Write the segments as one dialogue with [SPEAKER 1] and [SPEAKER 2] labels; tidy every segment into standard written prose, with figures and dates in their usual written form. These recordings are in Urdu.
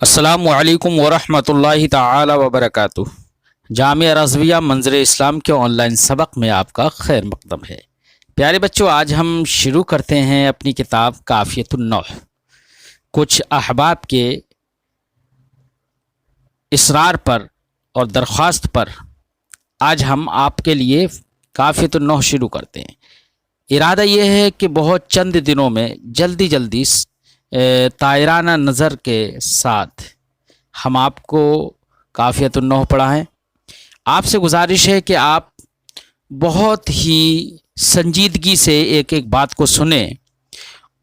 [SPEAKER 1] السلام علیکم ورحمۃ اللہ تعالی وبرکاتہ۔ جامعہ رضویہ منظر اسلام کے آن لائن سبق میں آپ کا خیر مقدم ہے۔ پیارے بچوں، آج ہم شروع کرتے ہیں اپنی کتاب کافیۃ النحو۔ کچھ احباب کے اصرار پر اور درخواست پر آج ہم آپ کے لیے کافیۃ النحو شروع کرتے ہیں۔ ارادہ یہ ہے کہ بہت چند دنوں میں جلدی طائرانہ نظر کے ساتھ ہم آپ کو کافیۃ النحو پڑھائیں۔ آپ سے گزارش ہے کہ آپ بہت ہی سنجیدگی سے ایک ایک بات کو سنیں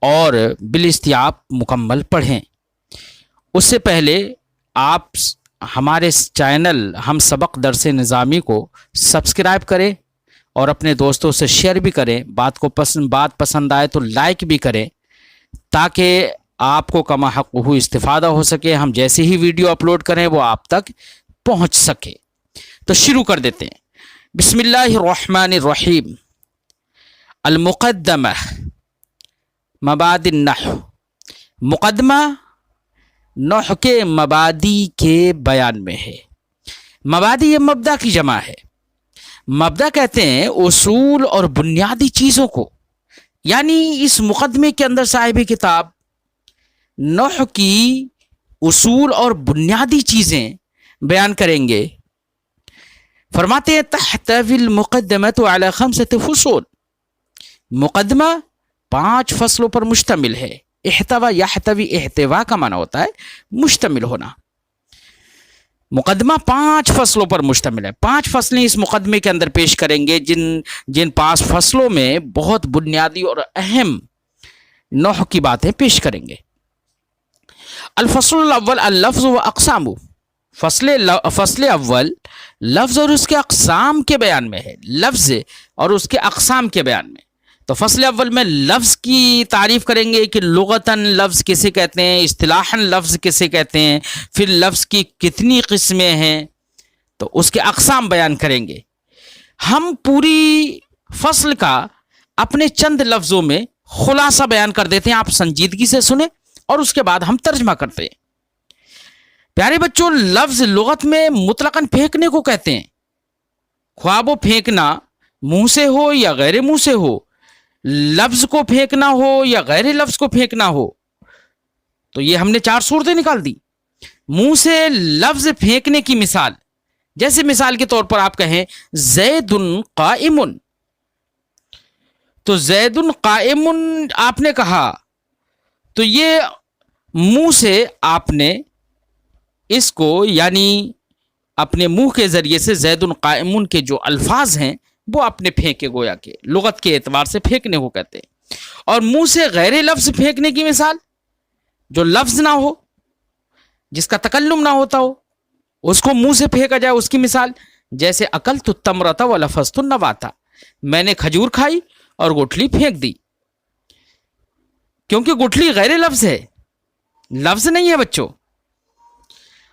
[SPEAKER 1] اور بالاستیاب مکمل پڑھیں۔ اس سے پہلے آپ ہمارے چینل ہم سبق درس نظامی کو سبسکرائب کریں اور اپنے دوستوں سے شیئر بھی کریں۔ بات پسند آئے تو لائک بھی کریں تاکہ آپ کو کما حق استفادہ ہو سکے۔ ہم جیسے ہی ویڈیو اپلوڈ کریں وہ آپ تک پہنچ سکے۔ تو شروع کر دیتے ہیں۔ بسم اللہ الرحمن الرحیم۔ المقدمہ مبادئ النحو۔ مقدمہ نحو کے مبادی کے بیان میں ہے۔ مبادی یہ مبدا کی جمع ہے۔ مبدا کہتے ہیں اصول اور بنیادی چیزوں کو، یعنی اس مقدمے کے اندر صاحب کتاب نحو کی اصول اور بنیادی چیزیں بیان کریں گے۔ فرماتے ہیں تحتوی المقدمۃ علی 5 فصول۔ مقدمہ 5 فصلوں پر مشتمل ہے۔ احتوی یحتوی، احتوا کا معنی ہوتا ہے مشتمل ہونا۔ مقدمہ 5 فصلوں پر مشتمل ہے۔ 5 فصلیں اس مقدمے کے اندر پیش کریں گے، جن 5 فصلوں میں بہت بنیادی اور اہم نحو کی باتیں پیش کریں گے۔ الفصل الاول اللفظ و اقسامہ۔ فصل اول لفظ اور اس کے اقسام کے بیان میں ہے۔ لفظ اور اس کے اقسام کے بیان میں۔ تو فصل اول میں لفظ کی تعریف کریں گے کہ لغتاً لفظ کسے کہتے ہیں، اصطلاحاً لفظ کسے کہتے ہیں، پھر لفظ کی کتنی قسمیں ہیں، تو اس کے اقسام بیان کریں گے۔ ہم پوری فصل کا اپنے چند لفظوں میں خلاصہ بیان کر دیتے ہیں، آپ سنجیدگی سے سنیں اور اس کے بعد ہم ترجمہ کرتے ہیں۔ پیارے بچوں، لفظ لغت میں مطلقاً پھینکنے کو کہتے ہیں، خواہ وہ پھینکنا منہ سے ہو یا غیر منہ سے ہو، لفظ کو پھینکنا ہو یا غیر لفظ کو پھینکنا ہو۔ تو یہ ہم نے 4 صورتیں نکال دی۔ منہ سے لفظ پھینکنے کی مثال، جیسے مثال کے طور پر آپ کہیں زید قائم، تو زید قائم آپ نے کہا تو یہ منہ سے آپ نے اس کو، یعنی اپنے منہ کے ذریعے سے زید قائم کے جو الفاظ ہیں وہ آپ نے پھینکے، گویا کہ لغت کے اعتبار سے پھینکنے کو کہتے ہیں۔ اور منہ سے غیر لفظ پھینکنے کی مثال، جو لفظ نہ ہو، جس کا تکلم نہ ہوتا ہو، اس کو منہ سے پھینکا جائے، اس کی مثال جیسے اکلت التمرۃ ولفظت النبات، میں نے کھجور کھائی اور گٹھلی پھینک دی۔ کیونکہ گٹھلی غیر لفظ ہے، لفظ نہیں ہے بچوں۔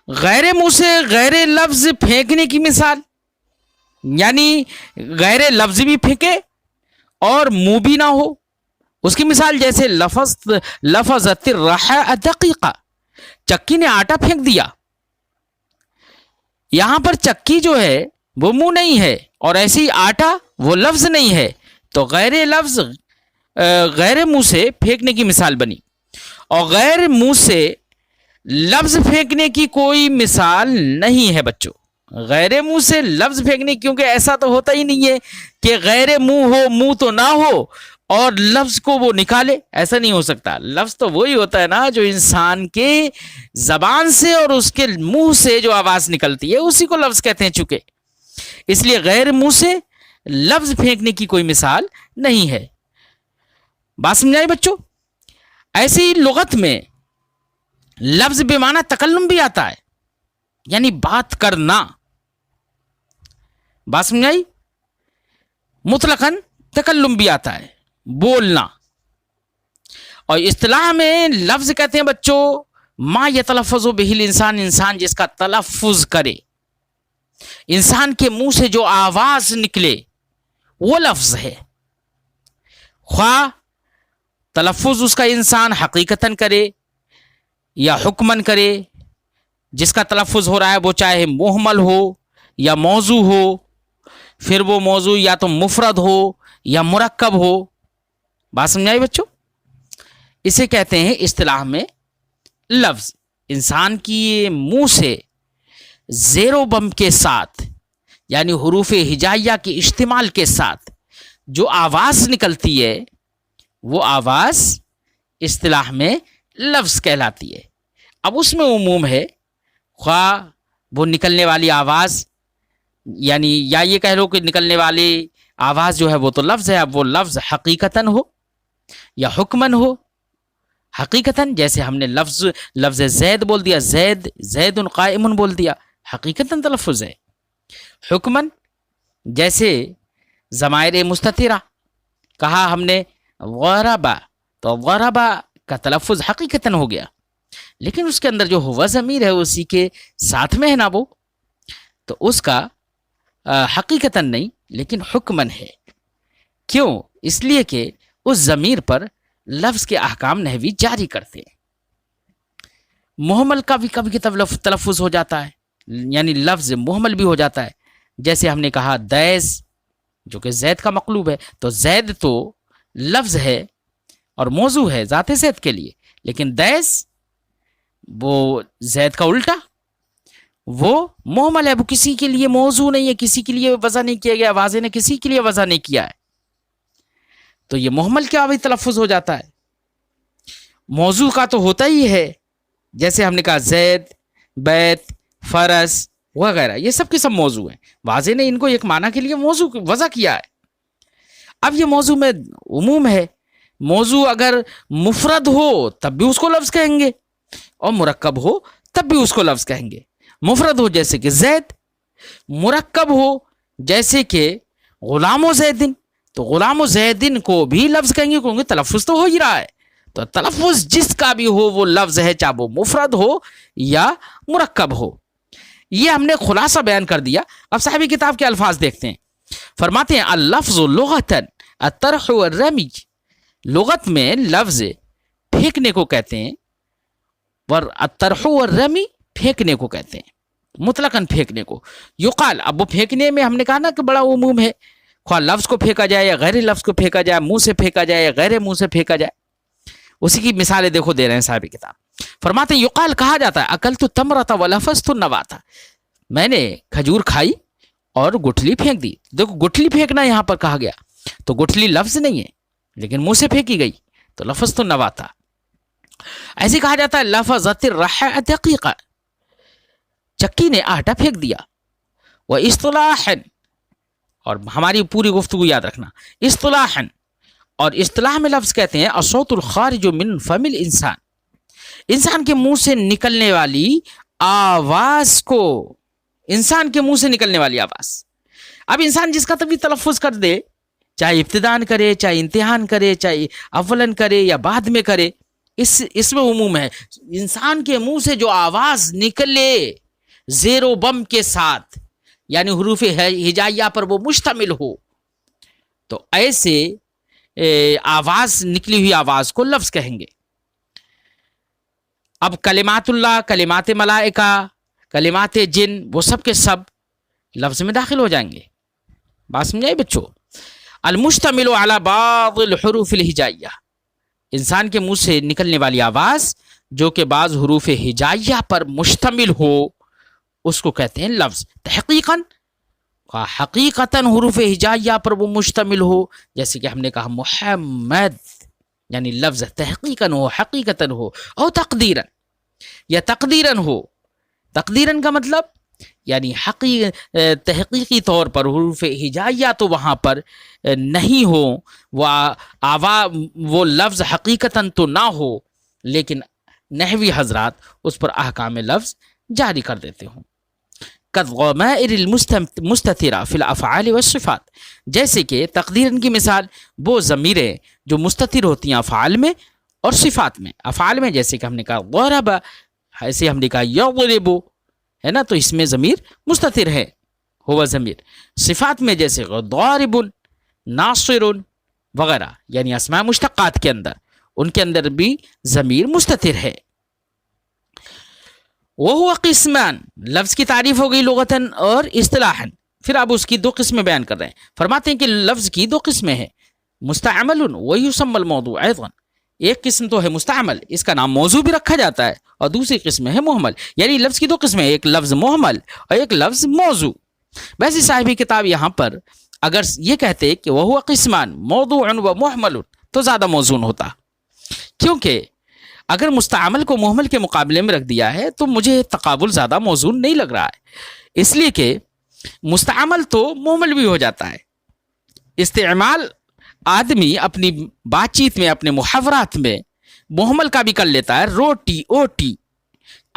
[SPEAKER 1] غیر منہ سے غیر لفظ پھینکنے کی مثال، یعنی غیر لفظ بھی پھینکے اور منہ بھی نہ ہو، اس کی مثال جیسے لفظت الرحاء دقیقہ، چکی نے آٹا پھینک دیا۔ یہاں پر چکی جو ہے وہ منہ نہیں ہے، اور ایسے ہی آٹا وہ لفظ نہیں ہے، تو غیر لفظ غیر منہ سے پھینکنے کی مثال بنی۔ اور غیر منہ سے لفظ پھینکنے کی کوئی مثال نہیں ہے بچوں۔ غیر منہ سے لفظ پھینکنے، کیونکہ ایسا تو ہوتا ہی نہیں ہے کہ غیر منہ ہو، منہ تو نہ ہو اور لفظ کو وہ نکالے، ایسا نہیں ہو سکتا۔ لفظ تو وہی ہوتا ہے نا جو انسان کے زبان سے اور اس کے منہ سے جو آواز نکلتی ہے، اسی کو لفظ کہتے ہیں۔ چونکہ اس لیے غیر منہ سے لفظ پھینکنے کی کوئی مثال نہیں ہے۔ بات سمجھائے بچوں؟ ایسے ہی لغت میں لفظ بے معنی تکلم بھی آتا ہے، یعنی بات کرنا۔ بات سمجھائی؟ مطلقاً تکلم بھی آتا ہے، بولنا۔ اور اصطلاح میں لفظ کہتے ہیں بچوں ما یتلفظ بہ الانسان، انسان جس کا تلفظ کرے، انسان کے منہ سے جو آواز نکلے وہ لفظ ہے۔ خواہ تلفظ اس کا انسان حقیقتاً کرے یا حکمن کرے جس کا تلفظ ہو رہا ہے وہ چاہے محمل ہو یا موضوع ہو، پھر وہ موضوع یا تو مفرد ہو یا مرکب ہو. بات سمجھ آئی بچوں؟ اسے کہتے ہیں اصطلاح میں لفظ. انسان کی منہ سے زیر و بم کے ساتھ یعنی حروف ہجائیہ کے استعمال کے ساتھ جو آواز نکلتی ہے وہ آواز اصطلاح میں لفظ کہلاتی ہے. اب اس میں عموم ہے، خواہ وہ نکلنے والی آواز یعنی یا یہ کہہ لو کہ نکلنے والی آواز جو ہے وہ تو لفظ ہے. اب وہ لفظ حقیقتاً ہو یا حکمن ہو. حقیقتاً جیسے ہم نے لفظ زید بول دیا، زید قائم بول دیا، حقیقتاً تلفظ ہے. حکمن جیسے ضمائر مستترہ کہا ہم نے غربا، تو غربا کا تلفظ حقیقتاً ہو گیا، لیکن اس کے اندر جو ہوا ضمیر ہے اسی کے ساتھ میں ہے نا وہ، تو اس کا حقیقتاً نہیں لیکن حکمن ہے. کیوں؟ اس لیے کہ اس ضمیر پر لفظ کے احکام نحوی جاری کرتے ہیں. محمل کا بھی کبھی تلفظ ہو جاتا ہے، یعنی لفظ محمل بھی ہو جاتا ہے. جیسے ہم نے کہا دیس جو کہ زید کا مقلوب ہے، تو زید تو لفظ ہے اور موضوع ہے ذات زید کے لیے، لیکن دیس وہ زید کا الٹا، وہ محمل ہے، وہ کسی کے لیے موضوع نہیں ہے، کسی کے لیے وضع نہیں کیا گیا، واضح نے کسی کے لیے وضع نہیں کیا ہے، تو یہ محمل کیا بھی تلفظ ہو جاتا ہے. موضوع کا تو ہوتا ہی ہے، جیسے ہم نے کہا زید، بیت، فرس وغیرہ، یہ سب کے سب موضوع ہیں. واضح نے ان کو ایک معنی کے لیے موضوع وضع کیا ہے. اب یہ موضوع میں عموم ہے. موضوع اگر مفرد ہو تب بھی اس کو لفظ کہیں گے اور مرکب ہو تب بھی اس کو لفظ کہیں گے. مفرد ہو جیسے کہ زید، مرکب ہو جیسے کہ غلام و زیدن، تو غلام و زیدن کو بھی لفظ کہیں گے کیونکہ تلفظ تو ہو ہی رہا ہے. تو تلفظ جس کا بھی ہو وہ لفظ ہے، چاہے وہ مفرد ہو یا مرکب ہو. یہ ہم نے خلاصہ بیان کر دیا. اب صاحب کتاب کے الفاظ دیکھتے ہیں. فرماتے ہیں اللفظ لغتاً الطرح والرمی، لغت میں لفظ پھینکنے کو کہتے ہیں، اور الطرح والرمی پھینکنے کو کہتے ہیں، مطلقاً پھینکنے کو. یقال، اب وہ پھینکنے میں ہم نے کہا نا کہ بڑا عموم ہے، خواہ لفظ کو پھینکا جائے یا غیر لفظ کو پھینکا جائے، منہ سے پھینکا جائے یا غیر منہ سے پھینکا جائے. اسی کی مثالیں دیکھو دے رہے ہیں صاحب کتاب. فرماتے ہیں یقال، کہا جاتا ہے اکلت التمرۃ ولفظت النواۃ، میں نے کھجور کھائی اور گٹھلی پھینک دی. دیکھو گٹھلی پھینکنا یہاں پر کہا گیا، تو گٹھلی لفظ نہیں ہے لیکن منہ سے پھینکی گئی تو لفظت النواۃ. ایسے کہا جاتا ہے لفظت الرحى دقیقہ، چکی نے آٹا پھینک دیا. وہ اصطلاحا، اور ہماری پوری گفتگو یاد رکھنا، اصطلاحا، اور اصطلاح میں لفظ کہتے ہیں الصوت الخارج من فم الانسان، انسان کے منہ سے نکلنے والی آواز کو، انسان کے منہ سے نکلنے والی آواز. اب انسان جس کا تبھی تلفظ کر دے، چاہے ابتدان کرے، چاہے انتہان کرے، چاہے اولن کرے یا بعد میں کرے، اس میں عموم ہے. انسان کے منہ سے جو آواز نکلے زیر و بم کے ساتھ، یعنی حروف ہجائیہ پر وہ مشتمل ہو، تو ایسے آواز، نکلی ہوئی آواز کو لفظ کہیں گے. اب کلمات اللہ، کلمات ملائکہ، کلمات جن، وہ سب کے سب لفظ میں داخل ہو جائیں گے. بات سمجھائے بچوں؟ المشتمل علی بعض الحروف الہجائیہ، انسان کے منہ سے نکلنے والی آواز جو کہ بعض حروف ہجائیہ پر مشتمل ہو اس کو کہتے ہیں لفظ. تحقیقاً، حقیقتاً حروف ہجائیہ پر وہ مشتمل ہو، جیسے کہ ہم نے کہا محمد، یعنی لفظ تحقیقاً ہو، حقیقتاً ہو، اور تقدیراً، یا تقدیراً ہو. تقدیراً کا مطلب یعنی تحقیقی طور پر حروف ہجائیہ تو وہاں پر نہیں ہو، وہ لفظ حقیقتاً تو نہ ہو، لیکن نحوی حضرات اس پر احکام لفظ جاری کر دیتے ہوں. كالضمائر المستترة في الافعال والصفات، جیسے کہ تقدیراً کی مثال وہ ضمیریں جو مستتر ہوتی ہیں افعال میں اور صفات میں. افعال میں جیسے کہ ہم نے کہا ضرب، ایسے ہم نے کہا یضرب، ہے نا، تو اس میں ضمیر مستتر ہے، ہوا ضمیر. صفات میں جیسے ضارب، ناصر وغیرہ، یعنی اسماء مشتقات کے اندر، ان کے اندر بھی ضمیر مستتر ہے. وہو قسمان، لفظ کی تعریف ہو گئی لغتاً اور اصطلاحاً. پھر آپ اس کی دو قسمیں بیان کر رہے ہیں. فرماتے ہیں کہ لفظ کی دو قسمیں ہیں، مستعمل ویسمى الموضوع ايضا. ایک قسم تو ہے مستعمل، اس کا نام موضوع بھی رکھا جاتا ہے، اور دوسری قسم ہے محمل. یعنی لفظ کی دو قسمیں، ایک لفظ محمل اور ایک لفظ موضوع. ویسے صاحب کتاب یہاں پر اگر یہ کہتے کہ وہ قسمان موضوع و محمل تو زیادہ موزون ہوتا، کیونکہ اگر مستعمل کو محمل کے مقابلے میں رکھ دیا ہے تو مجھے تقابل زیادہ موزون نہیں لگ رہا ہے، اس لیے کہ مستعمل تو محمل بھی ہو جاتا ہے. استعمال آدمی اپنی بات چیت میں، اپنے محاورات میں محمل کا بھی کر لیتا ہے. روٹی، اوٹی،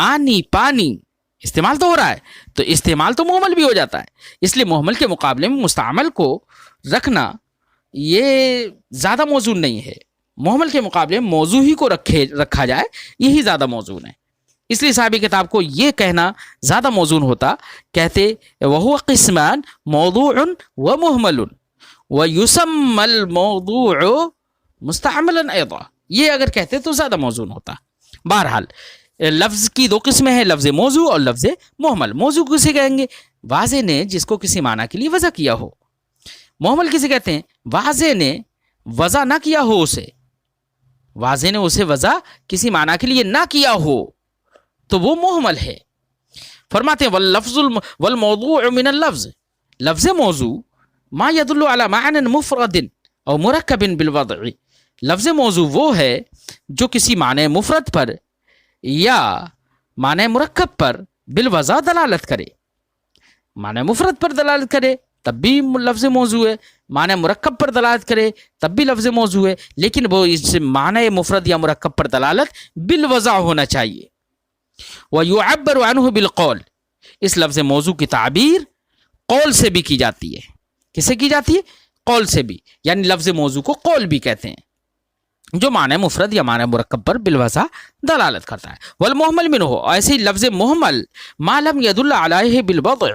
[SPEAKER 1] آنی، پانی، استعمال تو ہو رہا ہے، تو استعمال تو محمل بھی ہو جاتا ہے. اس لیے محمل کے مقابلے میں مستعمل کو رکھنا یہ زیادہ موزون نہیں ہے. محمل کے مقابلے میں موضوع ہی کو رکھا جائے، یہی زیادہ موزون ہے. اس لیے صاحب کتاب کو یہ کہنا زیادہ موزون ہوتا. کہتے وہو قسمان موضوع و محمل ویسمى الموضوع مستعملا ایضا. یہ اگر کہتے تو زیادہ موزون ہوتا. بہرحال لفظ کی دو قسمیں ہیں، لفظ موضوع اور لفظ محمل. موضوع کسے کہیں گے؟ واضح نے جس کو کسی معنی کے لیے وضع کیا ہو. محمل کسے کہتے ہیں؟ واضح نے وضع نہ کیا ہو اسے، واضح نے اسے وضع کسی معنی کے لیے نہ کیا ہو تو وہ محمل ہے. فرماتے ہیں واللفظ والموضوع من اللفظ، لفظ موضوع ما يدل على معنى مفرد او مرکب بالوضع. لفظ موضوع وہ ہے جو کسی معنی مفرد پر یا معنی مرکب پر بالوضع دلالت کرے. معنی مفرد پر دلالت کرے تب بھی لفظ موضوع ہے، معنی مرکب پر دلالت کرے تب بھی لفظ موضوع ہے، لیکن وہ اس معنی مفرد یا مرکب پر دلالت بالوضع ہونا چاہیے. وَيُعَبَّرُ عَنْهُ بِالْقَوْلِ، اس لفظ موضوع کی تعبیر قول سے بھی کی جاتی ہے. کسے کی جاتی ہے؟ قول سے بھی. یعنی لفظ موضوع کو قول بھی کہتے ہیں جو معنی مفرد یا معنی مرکب پر بالوضع دلالت کرتا ہے. والمحمل منہ، ایسے ہی لفظ محمل ما لم يدل علیہ بالوضع،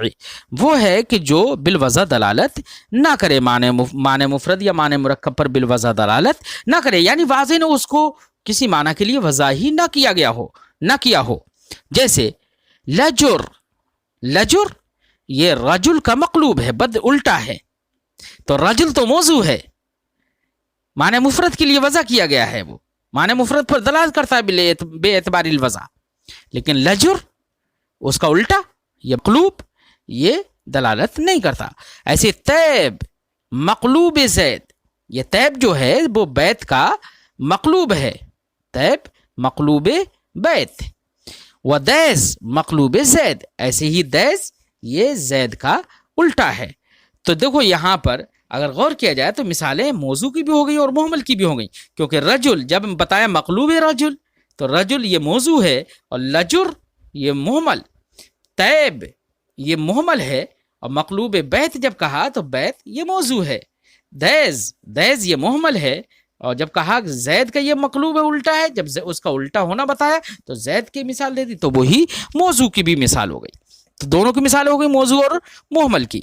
[SPEAKER 1] وہ ہے کہ جو بالوضع دلالت نہ کرے، معنی مفرد یا معنی مرکب پر بالوضع دلالت نہ کرے. یعنی واضح نے اس کو کسی معنی کے لیے وضع ہی نہ کیا ہو. جیسے لجر، لجر یہ رجل کا مقلوب ہے، بد الٹا ہے، تو رجل تو موضوع ہے، معنی مفرد کے لیے وضع کیا گیا ہے، وہ معنی مفرد پر دلالت کرتا ہے بے اعتبار الوضع. لیکن لجر اس کا الٹا، یہ مقلوب، یہ دلالت نہیں کرتا. ایسے تیب مقلوب زید، یہ تیب جو ہے وہ بیت کا مقلوب ہے، تیب مقلوب بیت. و دیز مقلوب زید، ایسے ہی دیز یہ زید کا الٹا ہے. تو دیکھو یہاں پر اگر غور کیا جائے تو مثالیں موضوع کی بھی ہو گئی اور محمل کی بھی ہو گئی، کیونکہ رجل جب بتایا مقلوب رجل تو رجل یہ موضوع ہے اور لجر یہ محمل، تیب یہ محمل ہے، اور مقلوب بیت جب کہا تو بیت یہ موضوع ہے. دیز یہ محمل ہے، اور جب کہا زید کا یہ مقلوب الٹا ہے، جب اس کا الٹا ہونا بتایا تو زید کی مثال دے دی تو وہی موضوع کی بھی مثال ہو گئی. تو دونوں کی مثال ہو گئی، موضوع اور محمل کی.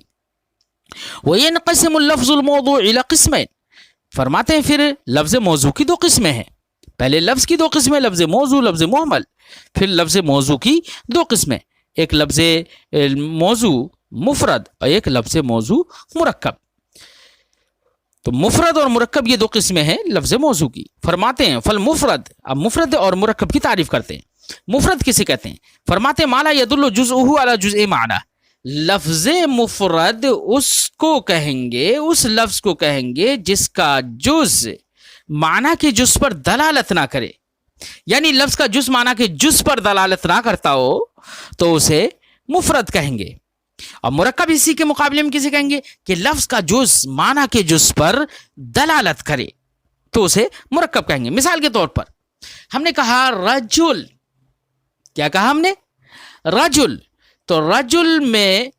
[SPEAKER 1] وَيَنْقَسِمُ اللَّفْظُ الْمَوْضُوعِ إِلَى قِسْمَيْنِ، فرماتے ہیں پھر لفظ موضوع کی دو قسمیں ہیں. پہلے لفظ کی دو قسمیں، لفظ موضوع، لفظ محمل. پھر لفظ موضوع کی دو قسمیں، ایک لفظ موضوع مفرد اور ایک لفظ موضوع مرکب. تو مفرد اور مرکب یہ دو قسمیں ہیں لفظ موضوع کی. فرماتے ہیں فالمفرد، اب مفرد اور مرکب کی تعریف کرتے ہیں. مفرد کسے کہتے ہیں؟ فرماتے ہیں ما لا يدل جزءه على جزء معنی. لفظ مفرد اس کو کہیں گے، اس لفظ کو کہیں گے جس کا جز معنی کے جز پر دلالت نہ کرے. یعنی لفظ کا جز معنی کے جز پر دلالت نہ کرتا ہو تو اسے مفرد کہیں گے. اور مرکب اسی کے مقابلے میں کسے کہیں گے؟ کہ لفظ کا جز معنی کے جز پر دلالت کرے تو اسے مرکب کہیں گے. مثال کے طور پر ہم نے کہا رجل، کیا کہا ہم نے؟ رجل. تو رجل میں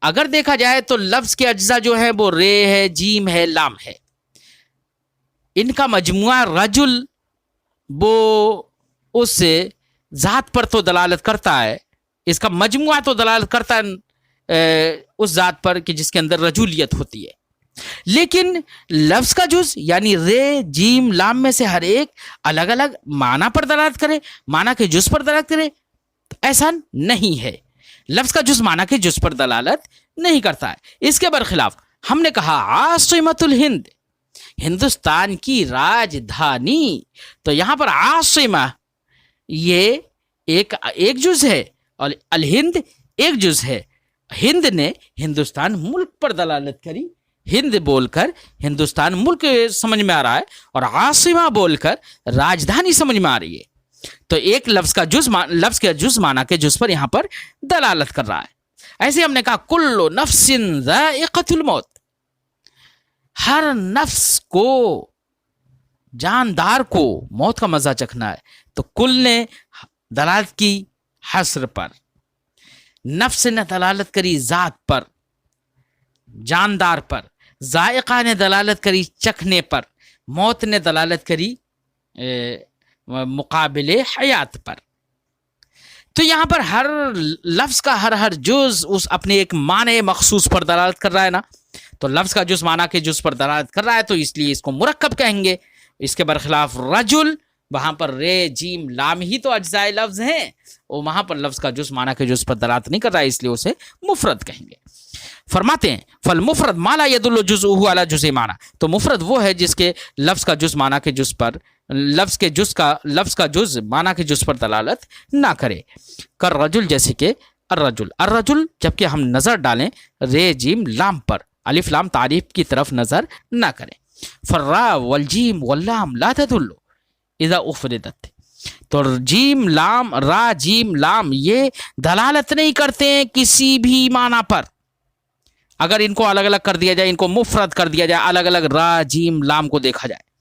[SPEAKER 1] اگر دیکھا جائے تو لفظ کے اجزاء جو ہیں وہ رے ہے، جیم ہے، لام ہے. ان کا مجموعہ رجل وہ اس ذات پر تو دلالت کرتا ہے، اس کا مجموعہ تو دلالت کرتا ہے اس ذات پر کہ جس کے اندر رجولیت ہوتی ہے. لیکن لفظ کا جز یعنی رے، جیم، لام میں سے ہر ایک الگ الگ معنی پر دلالت کرے، معنی کے جز پر دلالت کرے تو ایسا نہیں ہے، لفظ کا جز معنی کے جز پر دلالت نہیں کرتا ہے۔ اس کے برخلاف ہم نے کہا عاصمۃ الہند، ہندوستان کی راجدھانی، تو یہاں پر عاصمہ یہ ایک جز ہے اور الہند ایک جز ہے۔ ہند نے ہندوستان ملک پر دلالت کری، ہند بول کر ہندوستان ملک سمجھ میں آ رہا ہے، اور عاصمہ بول کر راجدھانی سمجھ میں آ رہی ہے۔ تو ایک لفظ کا جز معنی کے جز پر یہاں پر دلالت کر رہا ہے۔ ایسے ہم نے کہا کل نفس ذائقۃ الموت، ہر نفس کو، جاندار کو موت کا مزہ چکھنا ہے۔ تو کل نے دلالت کی حصر پر، نفس نے دلالت کری ذات پر، جاندار پر، ذائقہ نے دلالت کری چکھنے پر، موت نے دلالت کری مقابل حیات پر۔ تو یہاں پر ہر لفظ کا ہر جز اس اپنے ایک معنی مخصوص پر دلالت کر رہا ہے نا، تو لفظ کا جز معنی کے جز پر دلالت کر رہا ہے، تو اس لیے اس کو مرکب کہیں گے۔ اس کے برخلاف رجل، وہاں پر رے جیم لام ہی تو اجزائے لفظ ہیں، اور وہاں پر لفظ کا جز معنی کے جز پر دلالت نہیں کر رہا ہے، اس لیے اسے مفرد کہیں گے۔ فرماتے ہیں فالمفرد ما لا يدل جزءه على جزء معنی، تو مفرد وہ ہے جس کے لفظ کا جز معنی کے جز پر، لفظ کا جز معنی کے جز پر دلالت نہ کرے۔ کر رجل، جیسے کہ الرجل جبکہ ہم نظر ڈالیں رے جیم لام پر، الف لام تعریف کی طرف نظر نہ کریں۔ فرا والجیم واللام لا تدل اذا افردت، تو جیم لام، را جیم لام یہ دلالت نہیں کرتے ہیں کسی بھی معنی پر۔ اگر ان کو الگ الگ کر دیا جائے، ان کو مفرد کر دیا جائے، الگ الگ را جیم لام کو دیکھا جائے،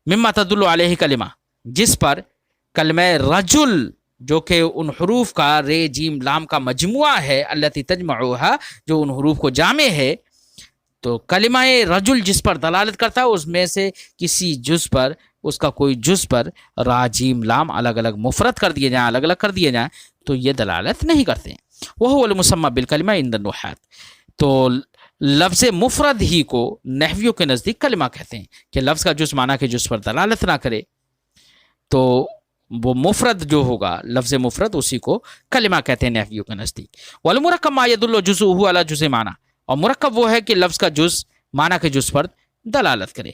[SPEAKER 1] مما تدل علیہ کلمہ، جس پر کلمہ رجل جو کہ ان حروف کا رے جیم لام کا مجموعہ ہے، التی تجمعها، جو ان حروف کو جامع ہے، تو کلمہ رجل جس پر دلالت کرتا ہے اس میں سے کسی جز پر، اس کا کوئی جز پر را جیم لام الگ الگ مفرد کر دیے جائیں، الگ الگ کر دیے جائیں، تو یہ دلالت نہیں کرتے ہیں۔ وہو المسمى بالکلمہ عند النحاة، تو لفظ مفرد ہی کو نحویوں کے نزدیک کلمہ کہتے ہیں، کہ لفظ کا جز معنی کے جز پر دلالت نہ کرے، تو وہ مفرد جو ہوگا، لفظ مفرد، اسی کو کلمہ کہتے ہیں نحویوں کے نزدیک۔ والمرکب ما يدل جزءه على جزء معنی، اور مرکب وہ ہے کہ لفظ کا جز معنی کے جز پر دلالت کرے۔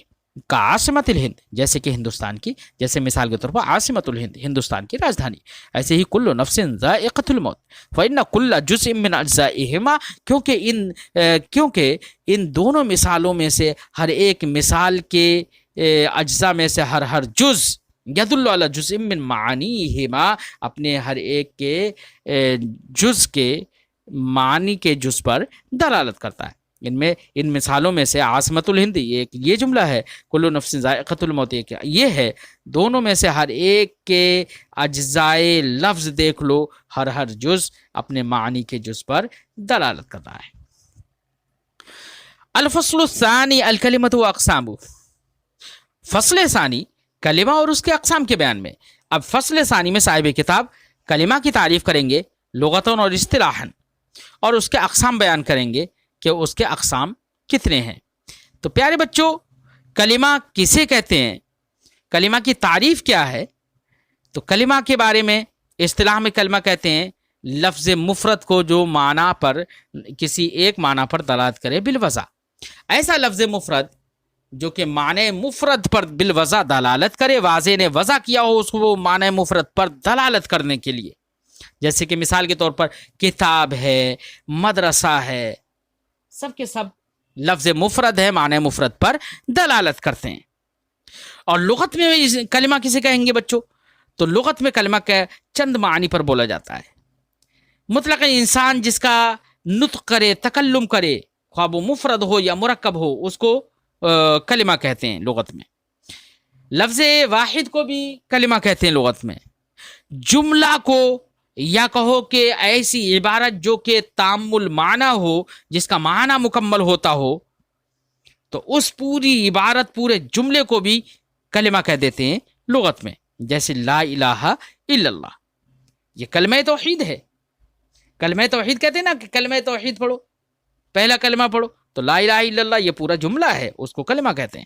[SPEAKER 1] کا عاصمت الہند، جیسے کہ ہندوستان کی، جیسے مثال کے طور پر عاصمت الہند ہندوستان کی راجدھانی، ایسے ہی کل نفس ذائقۃ الموت، فإن کل جزء من اجزائہما، کیونکہ ان دونوں مثالوں میں سے ہر ایک مثال کے اجزاء میں سے ہر جز یدل علی جزء من معانیہما، اپنے ہر ایک کے جز کے معنی کے جز پر دلالت کرتا ہے۔ ان مثالوں میں سے عاصمت الہند ایک یہ جملہ ہے، کل نفس ذائقۃ الموت ایک یہ ہے، دونوں میں سے ہر ایک کے اجزائے لفظ دیکھ لو، ہر جز اپنے معنی کے جز پر دلالت کر رہا ہے۔ الفصل الثانی الکلمۃ و اقسامہ، فصل ثانی کلمہ اور اس کے اقسام کے بیان میں۔ اب فصل ثانی میں صاحب کتاب کلمہ کی تعریف کریں گے لغتاً اور اصطلاحاً، اور اس کے اقسام بیان کریں گے کہ اس کے اقسام کتنے ہیں۔ تو پیارے بچوں، کلمہ کسے کہتے ہیں، کلمہ کی تعریف کیا ہے؟ تو کلمہ کے بارے میں اصطلاح میں کلمہ کہتے ہیں لفظ مفرد کو جو معنی پر، کسی ایک معنی پر دلالت کرے بالوضع۔ ایسا لفظ مفرد جو کہ معنی مفرد پر بالوضع دلالت کرے، واضح نے وضع کیا ہو اس کو معنی مفرد پر دلالت کرنے کے لیے، جیسے کہ مثال کے طور پر کتاب ہے، مدرسہ ہے، سب کے سب لفظ مفرد ہے، معنی مفرد پر دلالت کرتے ہیں۔ اور لغت میں کلمہ کسے کہیں گے بچوں؟ تو لغت میں کلمہ کا چند معنی پر بولا جاتا ہے۔ مطلق انسان جس کا نطق کرے، تکلم کرے، خواہ وہ مفرد ہو یا مرکب ہو، اس کو کلمہ کہتے ہیں لغت میں۔ لفظ واحد کو بھی کلمہ کہتے ہیں لغت میں۔ جملہ کو، یا کہو کہ ایسی عبارت جو کہ تام المعنی ہو، جس کا معنی مکمل ہوتا ہو، تو اس پوری عبارت، پورے جملے کو بھی کلمہ کہہ دیتے ہیں لغت میں۔ جیسے لا الہ الا اللہ، یہ کلمہ توحید ہے۔ کلمہ توحید کہتے ہیں نا کہ کلمہ توحید پڑھو، پہلا کلمہ پڑھو، تو لا الہ الا اللہ یہ پورا جملہ ہے، اس کو کلمہ کہتے ہیں۔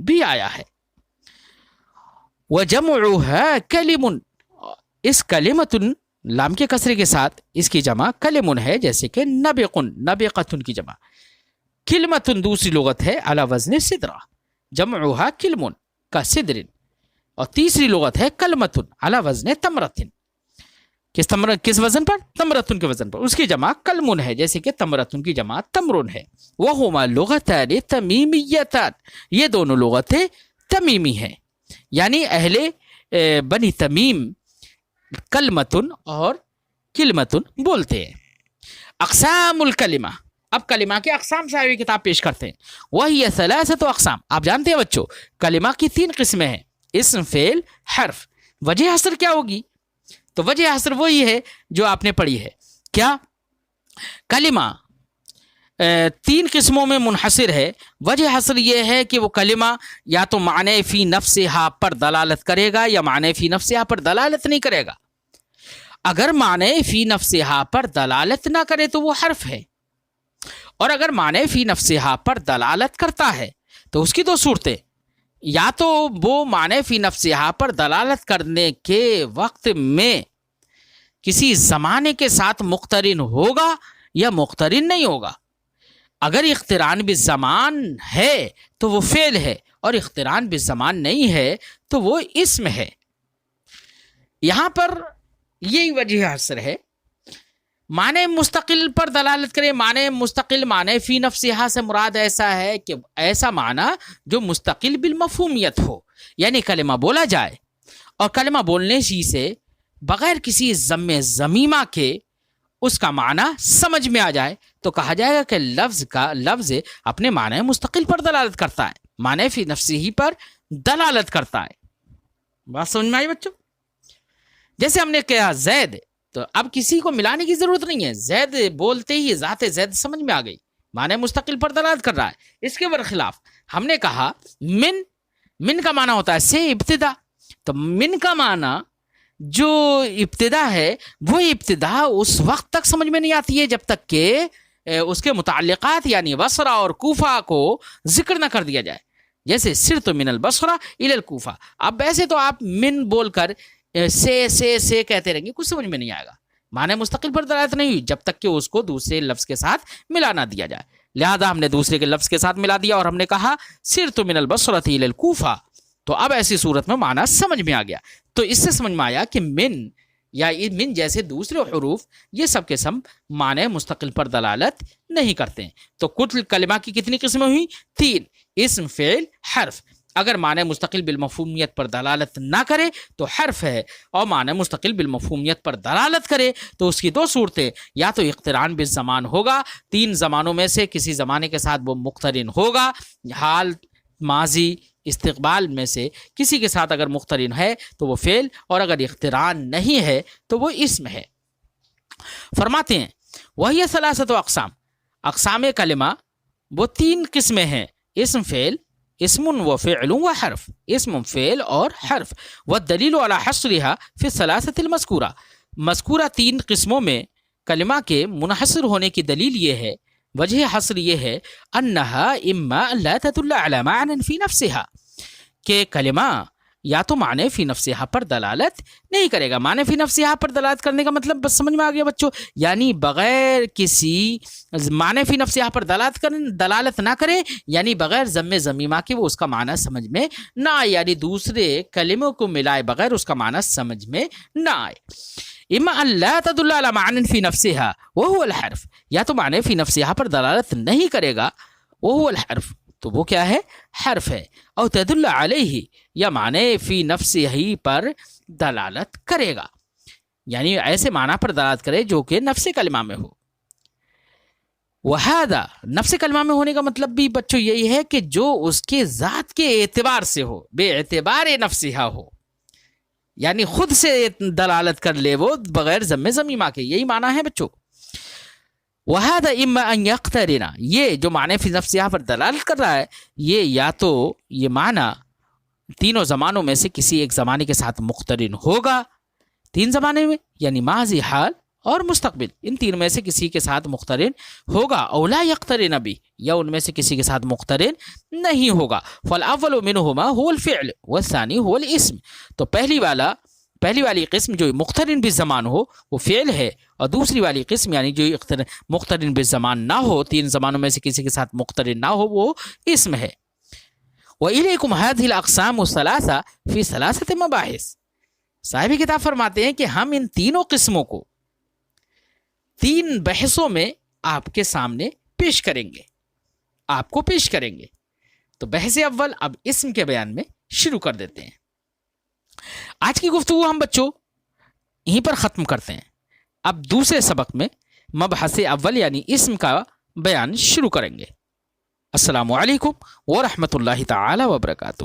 [SPEAKER 1] بھی آیا ہے. وجمعها کلم، اس کلمتن لام کے کسرے کے ساتھ اس کی جمع کلمن ہے، جیسے کہ نبقن، نبقتن کی جمع. کلمتن دوسری لغت ہے علی وزن صدرہ، جمعها کلمن کا صدر. اور تیسری لغت ہے کلمتن علی وزن تمرتن، کس وزن پر؟ تمرتن کے وزن پر. اس کی جمع کلمن ہے، جیسے کہ تمرتن کی جمع تمرن ہے. وہما لغتان تمیمیتان، یہ دونوں لغتیں تمیمی ہیں، یعنی اہل بنی تمیم کلمتن اور کلمتن بولتے ہیں. اقسام الکلمہ، اب کلمہ کے اقسام صاحب کتاب پیش کرتے ہیں. وہی ثلاثۃ اقسام، آپ جانتے ہیں بچوں کلمہ کی 3 قسمیں ہیں، اسم، فعل، حرف. وجہ حصر کیا ہوگی؟ تو وجہ حصر وہی ہے جو آپ نے پڑھی ہے. کیا؟ کلمہ 3 قسموں میں منحصر ہے. وجہ حصر یہ ہے کہ وہ کلمہ یا تو معنی فی نفسہا پر دلالت کرے گا یا معنی فی نفسہا پر دلالت نہیں کرے گا. اگر معنی فی نفسہا پر دلالت نہ کرے تو وہ حرف ہے، اور اگر معنی فی نفسہا پر دلالت کرتا ہے تو اس کی 2 صورتیں، یا تو وہ معنی فی نفسہا پر دلالت کرنے کے وقت میں کسی زمانے کے ساتھ مقترن ہوگا یا مقترن نہیں ہوگا. اگر اقتران بالزمان ہے تو وہ فعل ہے، اور اقتران بالزمان نہیں ہے تو وہ اسم ہے. یہاں پر یہی وجہ حصر ہے. معنی مستقل پر دلالت کرے، معنی مستقل معنی فی نفسہا سے مراد ایسا ہے کہ ایسا معنی جو مستقل بالمفہومیت ہو، یعنی کلمہ بولا جائے اور کلمہ بولنے سے بغیر کسی ضم ضمیمہ کے اس کا معنی سمجھ میں آ جائے تو کہا جائے گا کہ لفظ اپنے معنی مستقل پر دلالت کرتا ہے، معنی فی نفسہ پر دلالت کرتا ہے. بات سمجھ میں آئی بچوں؟ جیسے ہم نے کہا زید، تو اب کسی کو ملانے کی ضرورت نہیں ہے، زید بولتے ہی ذات زید سمجھ میں آ گئی، معنی مستقل پر دلالت کر رہا ہے. اس کے برخلاف ہم نے کہا من کا معنی ہوتا ہے سے ابتدا، تو من کا معنی جو ابتدا ہے وہ ابتدا اس وقت تک سمجھ میں نہیں آتی ہے جب تک کہ اس کے متعلقات یعنی بصرہ اور کوفہ کو ذکر نہ کر دیا جائے. جیسے سرت من البصرہ الی الکوفہ، اب ایسے تو آپ من بول کر سے کہتے رہیں گے، کچھ سمجھ میں نہیں آئے گا، معنی مستقل پر دلالت نہیں ہوئی جب تک کہ اس کو دوسرے لفظ کے ساتھ ملا نہ دیا جائے. لہذا ہم نے دوسرے کے لفظ کے ساتھ ملا دیا اور ہم نے کہا سرت من البصرہ الی الکوفہ، تو اب ایسی صورت میں معنی سمجھ میں آ گیا. تو اس سے سمجھ میں آیا کہ من یا من جیسے دوسرے حروف یہ سب کے سب معنی مستقل پر دلالت نہیں کرتے ہیں. تو کل کلمہ کی کتنی قسمیں ہوئی؟ 3، اسم، فعل، حرف. اگر معنی مستقل بالمفہومیت پر دلالت نہ کرے تو حرف ہے، اور معنی مستقل بالمفہومیت پر دلالت کرے تو اس کی 2 صورتیں، یا تو اقتران بالزمان ہوگا، 3 زمانوں میں سے کسی زمانے کے ساتھ وہ مقترن ہوگا، حال، ماضی، استقبال میں سے کسی کے ساتھ اگر مقترن ہے تو وہ فعل، اور اگر اقتران نہیں ہے تو وہ اسم ہے. فرماتے ہیں وہی ثلاثۃ اقسام، اقسام کلمہ وہ 3 قسمیں ہیں، اسم، فعل، اسم و فعل و حرف، اسم، فعل اور حرف. والدلیل علی حصرها فی الثلاثۃ المذکورہ، مذکورہ 3 قسموں میں کلمہ کے منحصر ہونے کی دلیل یہ ہے، وجہ حصر یہ ہے، انہا اما لا تدل علی معنی فی نفسہا، کہ کلمہ یا تو معنی فی نفسہا پر دلالت نہیں کرے گا. معنی فی نفسہا پر دلالت کرنے کا مطلب بس سمجھ میں آ گیا بچوں، یعنی بغیر کسی معنی فی نفسہا پر دلالت نہ کرے، یعنی بغیر ضم ضمیمہ کے وہ اس کا معنی سمجھ میں نہ آئے، یعنی دوسرے کلموں کو ملائے بغیر اس کا معنی سمجھ میں نہ آئے. اما ان لا تدل علی معنی فی نفسہا وہو الحرف، یا تو معنی فی نفسہا پر دلالت نہیں کرے گا، وہو الحرف، تو وہ کیا ہے؟ حرف ہے. او تدل علیہ، یا معنی فی نفسہ ہی پر دلالت کرے گا، یعنی ایسے معنی پر دلالت کرے جو کہ نفس کلمہ میں ہو. وہذا، نفس کلمہ میں ہونے کا مطلب بھی بچوں یہی ہے کہ جو اس کے ذات کے اعتبار سے ہو، بے اعتبار نفسہا ہو، یعنی خود سے دلالت کر لے وہ بغیر ضم ضمیمہ کے، یہی معنی ہے بچوں. وَهَذَا إِمَّا أَن يَقْتَرِنَ، یہ جو معنی فی نفسہا پر دلالت کر رہا ہے، یہ یا تو یہ معنی 3 زمانوں میں سے کسی ایک زمانے کے ساتھ مقترن ہوگا، 3 زمانے میں، یعنی ماضی، حال اور مستقبل، ان تین میں سے کسی کے ساتھ مقترن ہوگا، اولا یقترن بھی، یا ان میں سے کسی کے ساتھ مقترن نہیں ہوگا۔ فالاول منہما هو الفعل والثانی هو الاسم، تو پہلی والی قسم جو مقترن بالزمان ہو وہ فعل ہے، اور دوسری والی قسم یعنی جو مقترن بالزمان نہ ہو، تین زمانوں میں سے کسی کے ساتھ مقترن نہ ہو، وہ اسم ہے۔ وَإِلَيْكُمْ هَذِهِ الْأَقْسَامُ الثَّلَاثَةُ فِي ثَلَاثَةِ مَبَاحِث، صاحب کتاب فرماتے ہیں کہ ہم ان تینوں قسموں کو تین بحثوں میں آپ کے سامنے پیش کریں گے۔ تو بحث اول اب اسم کے بیان میں شروع کر دیتے ہیں۔ آج کی گفتگو ہم بچوں یہیں پر ختم کرتے ہیں، اب دوسرے سبق میں مبحث اول یعنی اسم کا بیان شروع کریں گے۔ السلام علیکم ورحمۃ اللہ تعالی وبرکاتہ۔